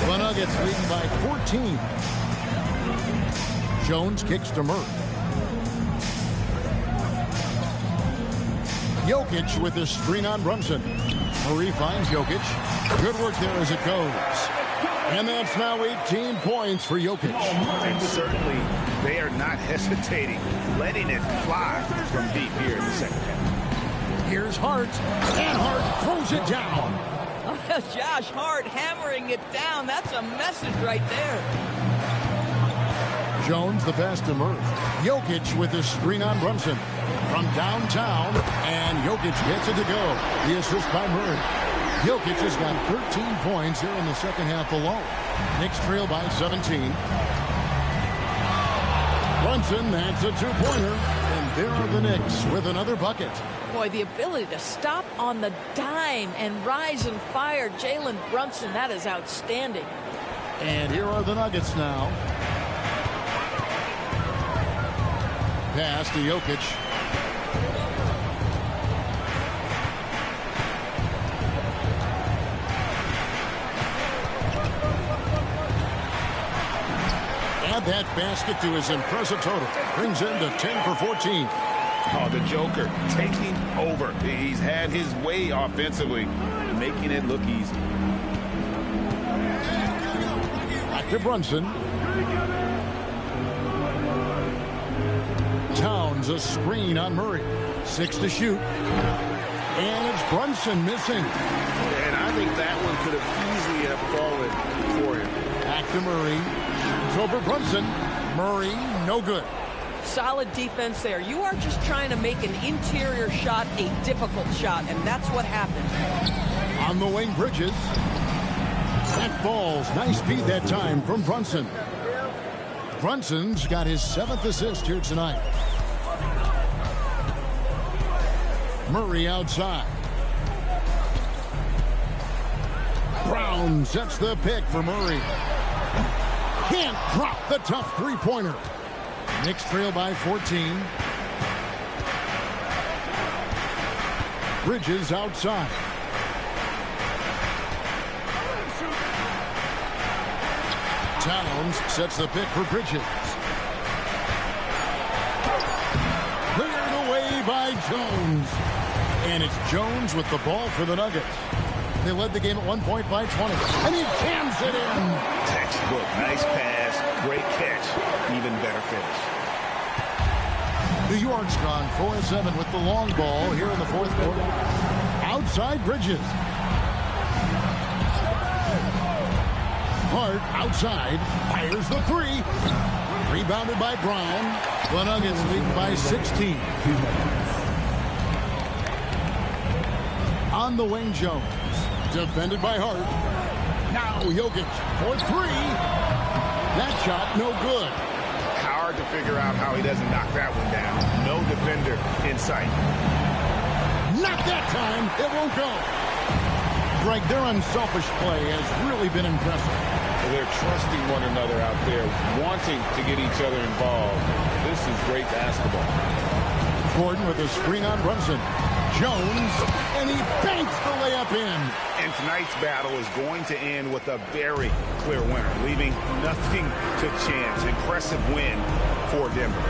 The Nuggets leading by 14. Jones kicks to Murray. Jokic with the screen on Brunson. Murray finds Jokic. Good work there as it goes. And that's now 18 points for Jokic. And certainly they are not hesitating, letting it fly from deep here in the second half. Here's Hart. And Hart throws it down. Josh Hart hammering it down. That's a message right there. Jones the pass to Murray. Jokic with the screen on Brunson. From downtown, and Jokic gets it to go. The assist by Murray. Jokic has got 13 points here in the second half alone. Knicks trail by 17. Brunson, that's a two-pointer. And there are the Knicks with another bucket. Boy, the ability to stop on the dime and rise and fire Jalen Brunson, that is outstanding. And here are the Nuggets now. Pass to Jokic. Add that basket to his impressive total. Brings him to 10 for 14. Oh, the Joker taking over. He's had his way offensively, making it look easy. Back to Brunson. Towns a screen on Murray. 6 to shoot. And it's Brunson missing. And I think that one could have easily have fallen for him. Back to Murray. It's over Brunson. Murray, no good. Solid defense there. You are just trying to make an interior shot a difficult shot, and that's what happened. On the wing, Bridges. That falls. Nice feed that time from Brunson. Brunson's got his 7th assist here tonight. Murray outside. Brown Brown sets the pick for Murray. Can't drop the tough three-pointer. Knicks trail by 14. Bridges outside. Towns sets the pick for Bridges. Cleared away by Jones. And it's Jones with the ball for the Nuggets. They led the game at 1 point by 20. And he jams it in. Textbook. Nice pass. Great catch. Even better finish. New York's gone 4-7 with the long ball here in the fourth quarter. Outside Bridges. Hart outside. Fires the three. Rebounded by Brown. The Nuggets lead by 16. On the wing, Jones. Defended by Hart. Now Jokic for three. That shot no good. Hard to figure out how he doesn't knock that one down. No defender in sight. Not that time. It won't go. Greg, their unselfish play has really been impressive. They're trusting one another out there, wanting to get each other involved. This is great basketball. Gordon with a screen on Brunson. Jones, and he banks the layup in. And tonight's battle is going to end with a very clear winner, leaving nothing to chance. Impressive win for Denver.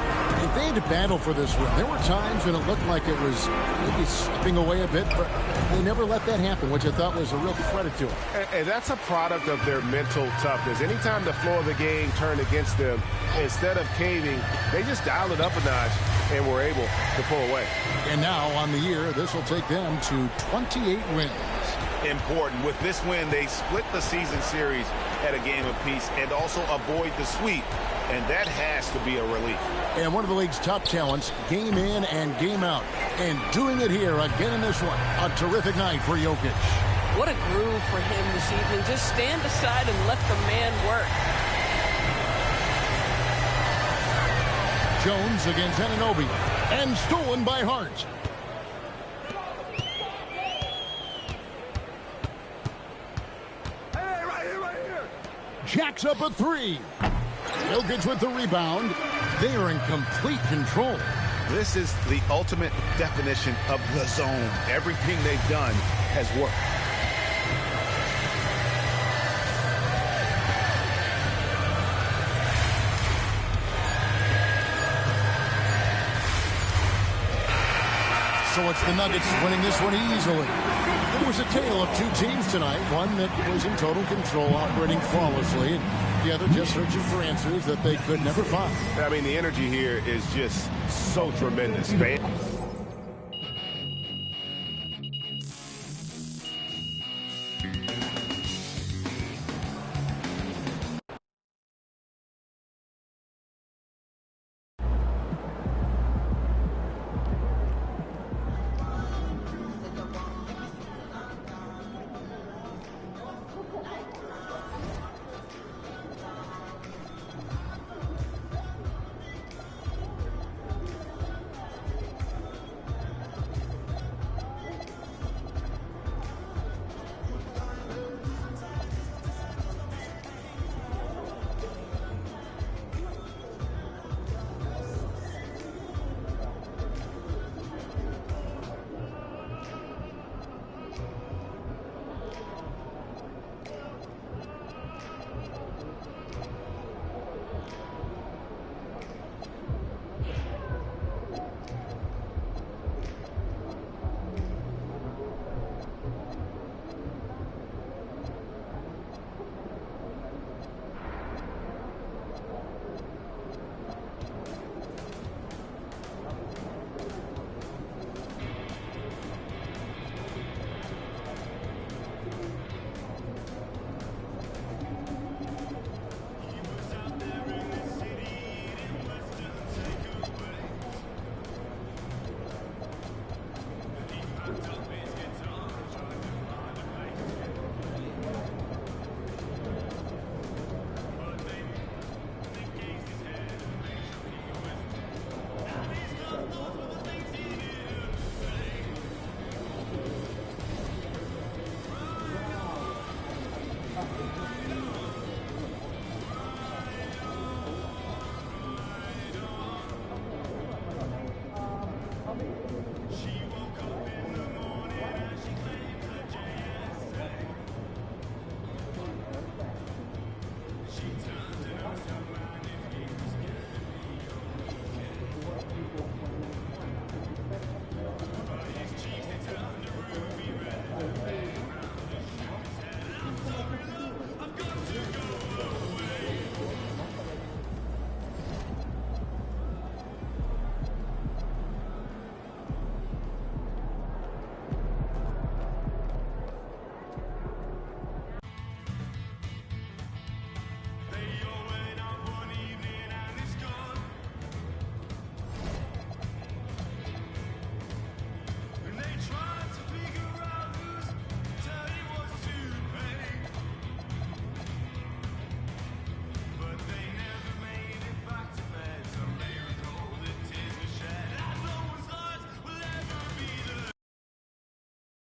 If they had to battle for this win, there were times when it looked like it was maybe slipping away a bit, but they never let that happen, which I thought was a real credit to them. And that's a product of their mental toughness. Anytime the flow of the game turned against them, instead of caving, they just dialed it up a notch and were able to pull away. And now on the year, this will take them to 28 wins. Important. With this win, they split the season series at a game apiece and also avoid the sweep. And that has to be a relief. And one of the league's top talents, game in and game out. And doing it here again in this one. A terrific night for Jokic. What a groove for him this evening. Just stand aside and let the man work. Jones against Anunoby. And stolen by Hart. Hey, right here. Jacks up a three. Jokic with the rebound. They are in complete control. This is the ultimate definition of the zone. Everything they've done has worked. So it's the Nuggets winning this one easily. It was a tale of two teams tonight. One that was in total control, operating flawlessly, and the other just searching for answers that they could never find. I mean, the energy here is just so tremendous.